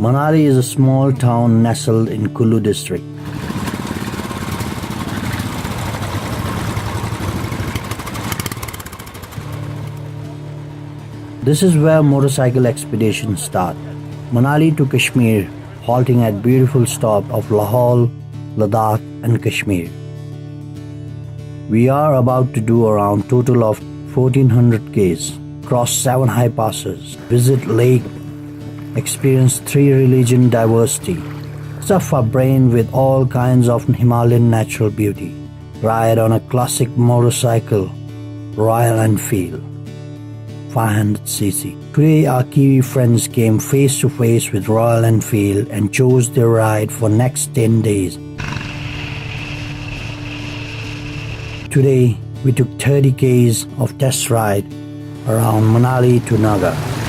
Manali is a small town nestled in Kulu district. This is where motorcycle expeditions start. Manali to Kashmir, halting at beautiful stop of Lahore, Ladakh and Kashmir. We are about to do around total of 1400 k's, cross 7 high passes, visit lake, experience 3 religion diversity, stuff our brain with all kinds of Himalayan natural beauty, ride on a classic motorcycle, Royal Enfield 500cc. Today our Kiwi friends came face to face with Royal Enfield and chose their ride for next 10 days. Today we took 30 k's of test ride around Manali to Naga.